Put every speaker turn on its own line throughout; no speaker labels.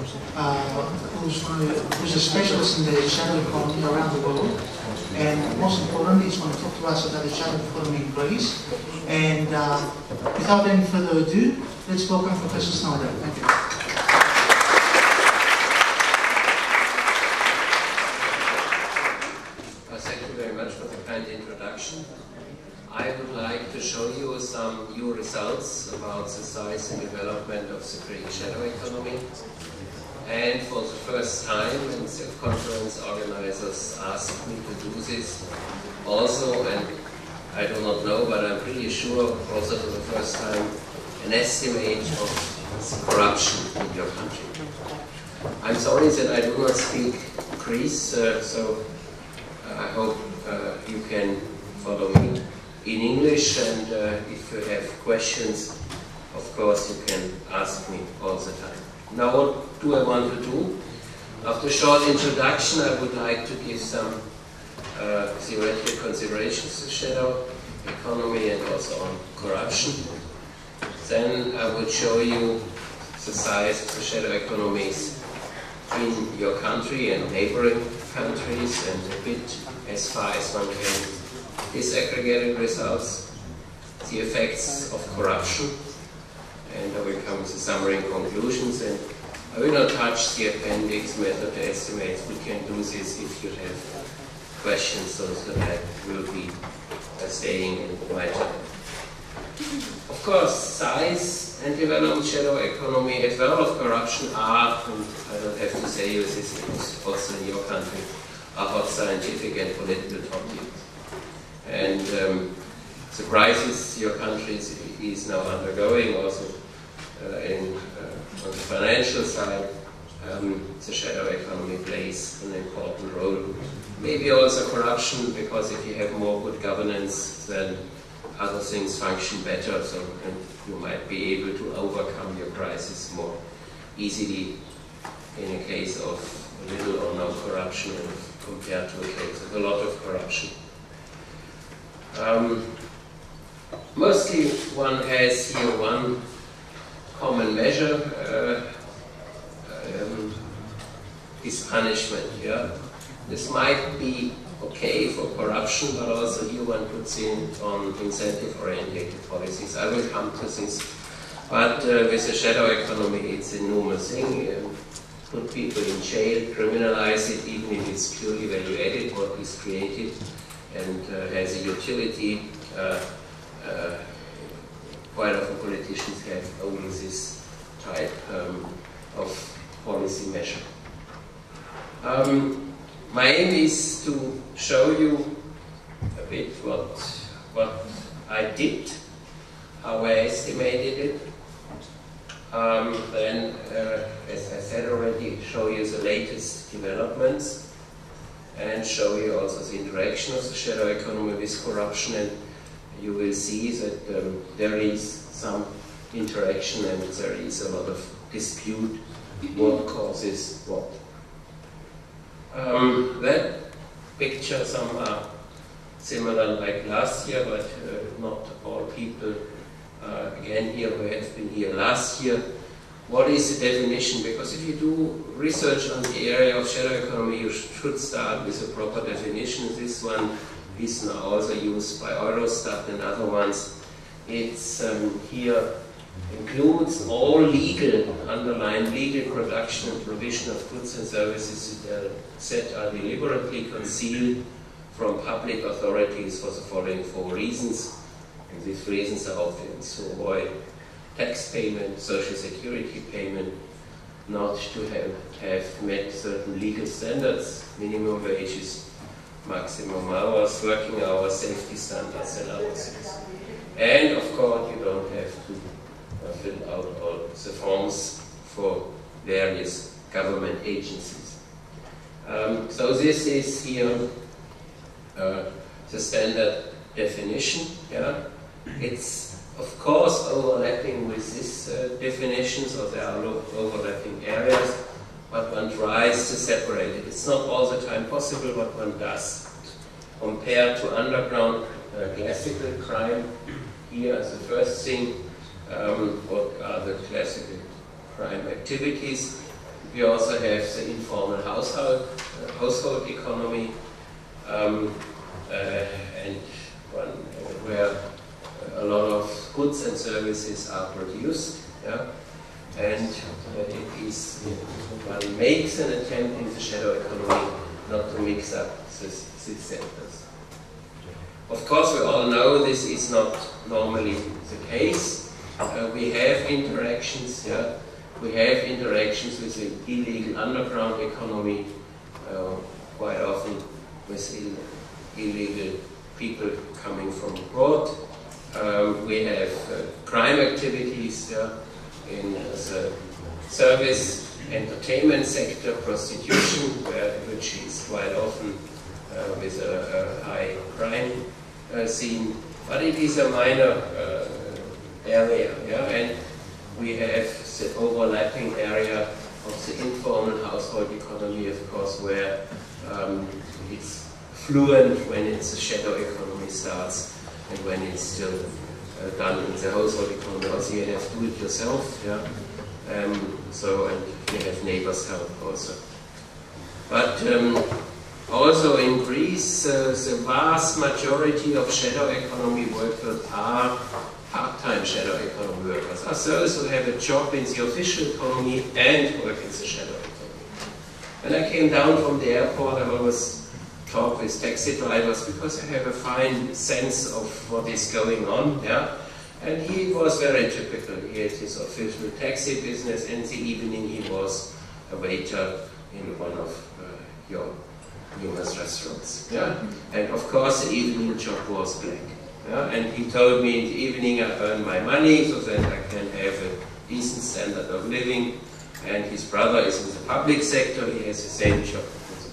who's a specialist in the shadow economy around the world. And most importantly, he's going to talk to us about the shadow economy in Greece. And without any further ado, let's welcome Professor Schneider. Thank you.
Thank you very much for the kind introduction. I would like to show you some new results about the size and development of the Greek shadow economy. And for the first time, and the conference organizers asked me to do this also, and I do not know, but I'm pretty sure also for the first time, an estimate of corruption in your country. I'm sorry that I do not speak Greece, so I hope you can follow me in English, and if you have questions, of course you can ask me all the time. Now, what do I want to do? After a short introduction, I would like to give some theoretical considerations to shadow economy and also on corruption. Then I would show you the size of the shadow economies in your country and neighboring countries, and a bit as far as one can disaggregate results, the effects of corruption, and I will come to summary and conclusions, and I will not touch the appendix, method estimates. We can do this if you have questions, so that I will be staying in my time. Of course, size and development shadow economy as well as corruption are, and I don't have to say you this is also in your country, are hot scientific and political topics. And the crisis your country is now undergoing also on the financial side, the shadow economy plays an important role. Maybe also corruption, because if you have more good governance, then other things function better, and you might be able to overcome your crisis more easily in a case of little or no corruption compared to a case of a lot of corruption. Mostly one has here one common measure, is punishment. Yeah? This might be okay for corruption, but also here one puts in on incentive-oriented policies. I will come to this. But with the shadow economy, it's a normal thing. Put people in jail, criminalize it, even if it's purely value-added, what is created, and has a utility. Quite often politicians have only this type of policy measure. My aim is to show you a bit what I did, how I estimated it. Then, as I said already, show you the latest developments and show you also the interaction of the shadow economy with corruption, and you will see that there is some interaction and there is a lot of dispute what causes what. That picture, some are similar like last year, but not all people again here who have been here last year. What is the definition? Because if you do research on the area of shadow economy, you should start with a proper definition. This one is now also used by Eurostat and other ones. It's here includes all legal, underlined legal production and provision of goods and services that are deliberately concealed from public authorities for the following 4 reasons. And these reasons are often to avoid tax payment, social security payment, not to have met certain legal standards, minimum wages, maximum hours, working hours, safety standards, and other things. And of course, you don't have to fill out all the forms for various government agencies. So this is here the standard definition. Yeah? It's of course overlapping with this definition, so there are overlapping areas, but one tries to separate it. It's not all the time possible, but one does. Compared to underground classical crime, here as the first thing, what are the classical crime activities? we also have the informal household economy, and where a lot of goods and services are produced. Yeah? And one makes an attempt in the shadow economy not to mix up these sectors. Of course, we all know this is not normally the case. We have interactions, yeah? We have interactions with the illegal underground economy, quite often with illegal people coming from abroad. We have crime activities, yeah? In the service, entertainment sector, prostitution, which is quite often with a high crime scene, but it is a minor area, yeah? And we have the overlapping area of the informal household economy, of course, where it's fluent when it's a shadow economy starts and when it's still done in the household economy. Also, you have do it yourself, yeah. And you have neighbors help also. But also in Greece, the vast majority of shadow economy workers are part-time shadow economy workers. Are those who have a job in the official economy and work in the shadow economy. When I came down from the airport, I always talk with taxi drivers because I have a fine sense of what is going on, yeah. And he was very typical. He had his official taxi business, and in the evening he was a waiter in one of your numerous restaurants, yeah. And of course the evening job was black, yeah. And he told me in the evening I earn my money so that I can have a decent standard of living. And his brother is in the public sector. He has the same job.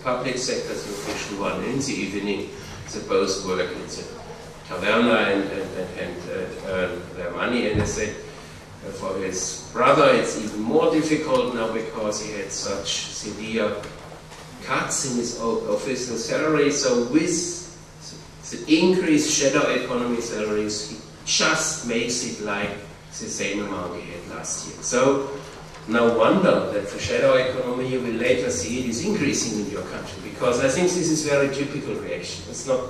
Public sector, the official one, in the evening, they both work in the taverna and earn their money. And they said for his brother it's even more difficult now because he had such severe cuts in his official salary. So with the increased shadow economy salaries, he just makes it like the same amount he had last year. So no wonder that the shadow economy, you will later see it is increasing in your country, because I think this is a very typical reaction. It's not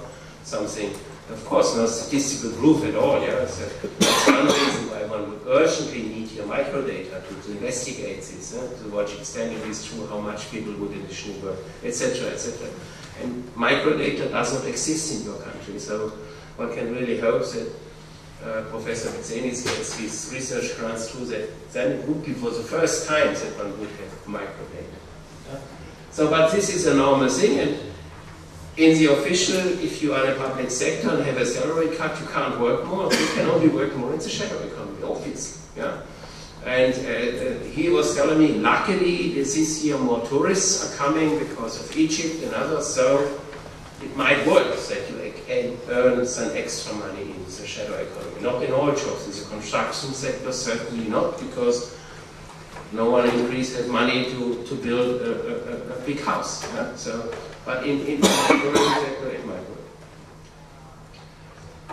something, of course, no statistical proof at all. Yeah? So that's one reason why one would urgently need your microdata to investigate this, to what extent it is true, how much people would additionally work, etc., etc. And microdata does not exist in your country, so one can really hope that Professor Vitsenis gets his research grants through that, then it would be for the first time that one would have microdata. Yeah? So, but this is a normal thing, and in the official, if you are in a public sector and have a salary cut, you can't work more. You can only work more in the shadow economy, obviously. Yeah? And he was telling me, luckily this year more tourists are coming because of Egypt and others, so it might work that you can earn some extra money in the shadow economy. Not in all jobs. In the construction sector, certainly not, because no one in Greece has money to build a big house. Yeah? So, but in the tourism sector, it might work.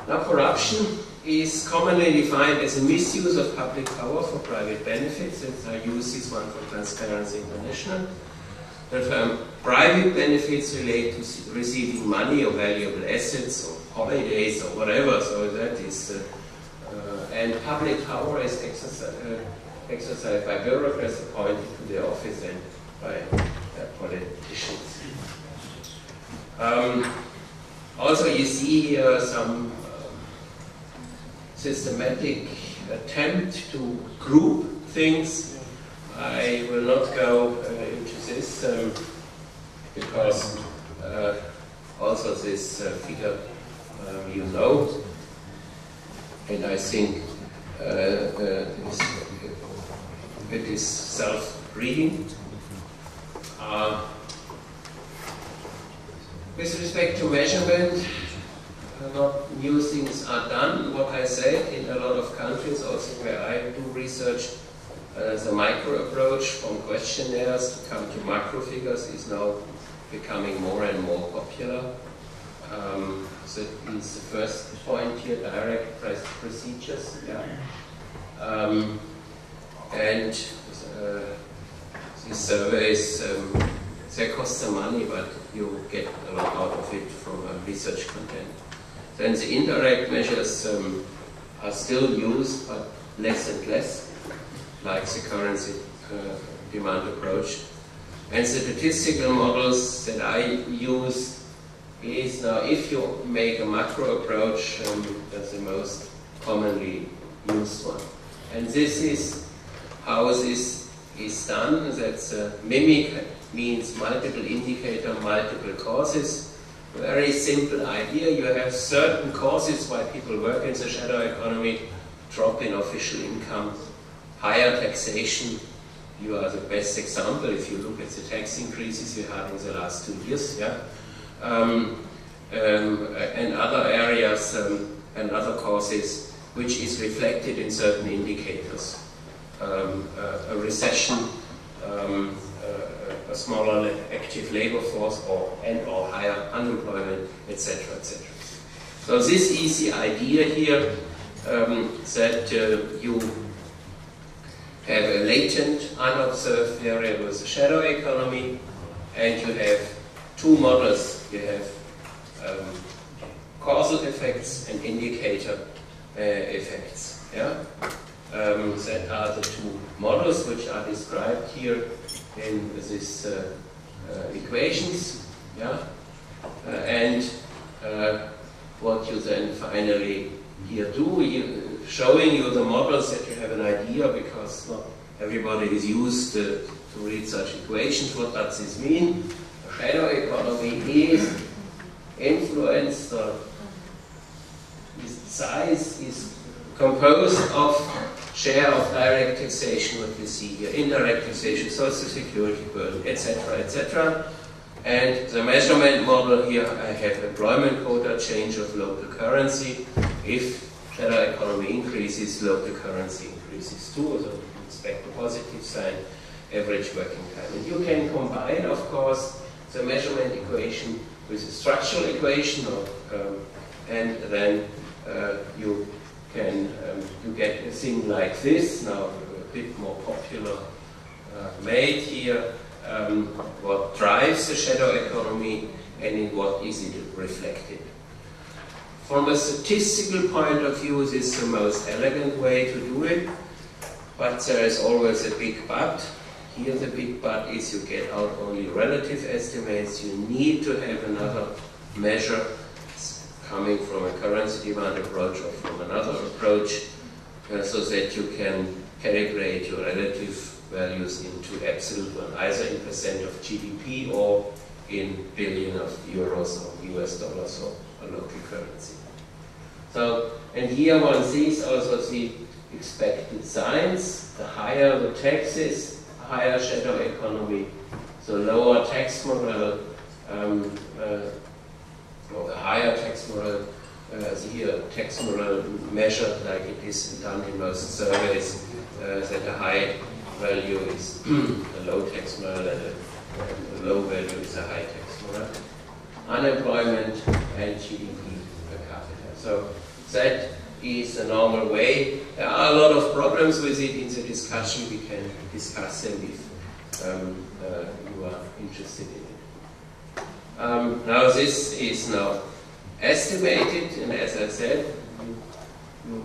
Now, corruption is commonly defined as a misuse of public power for private benefits, and I use this one from Transparency International. The term private benefits relate to receiving money or valuable assets or holidays or whatever, so that is, and public power is exercised by bureaucrats appointed to their office and by politicians. Also, you see here some systematic attempt to group things. I will not go into this because also this figure you know, and I think it is self-reading. With respect to measurement, not new things are done. What I said, in a lot of countries, also where I do research, the micro approach from questionnaires to come to macro figures is now becoming more and more popular. So is the first point here, direct procedures. Yeah. And the these surveys, they cost some money, but you get a lot out of it from research content. Then the indirect measures are still used, but less and less, like the currency demand approach. And the statistical models that I use is now, if you make a macro approach, that's the most commonly used one. And this is how this is done. That's mimic, means multiple indicator, multiple causes. Very simple idea. You have certain causes why people work in the shadow economy: drop in official income, higher taxation. You are the best example if you look at the tax increases we had in the last 2 years, yeah, and other areas and other causes, which is reflected in certain indicators. A recession, a smaller active labor force, or higher unemployment, etc., etc. So this is the idea here, that you have a latent, unobserved variable, the shadow economy, and you have two models. You have causal effects and indicator effects. Yeah? That are the two models which are described here in these equations. Yeah? And what you then finally here do, showing you the models that you have an idea, because not everybody is used to read such equations. What does this mean? The shadow economy is influenced, its size is composed of share of direct taxation, what you see here, indirect taxation, social security burden, etc., etc. And the measurement model here, I have employment quota, change of local currency. If shadow economy increases, local currency increases too, so we expect a positive sign, average working time. And you can combine, of course, the measurement equation with a structural equation, and then you get a thing like this, now a bit more popular made here, what drives the shadow economy and in what is it reflected. From a statistical point of view, this is the most elegant way to do it, but there is always a big but. Here the big but is you get out only relative estimates. You need to have another measure coming from a currency demand approach or from another approach, so that you can calibrate your relative values into absolute one, either in percent of GDP or in billion of euros or US dollars or a local currency. So, and here one sees also the expected signs. The higher the taxes, higher shadow economy. So lower tax moral, or the higher tax moral, here tax moral measured like it is done in most surveys, that a high value is a low tax moral and a low value is a high tax moral. Unemployment and GDP per capita. So that is a normal way. There are a lot of problems with it in the discussion. We can discuss them if you are interested in it. Now this is now estimated, and as I said, you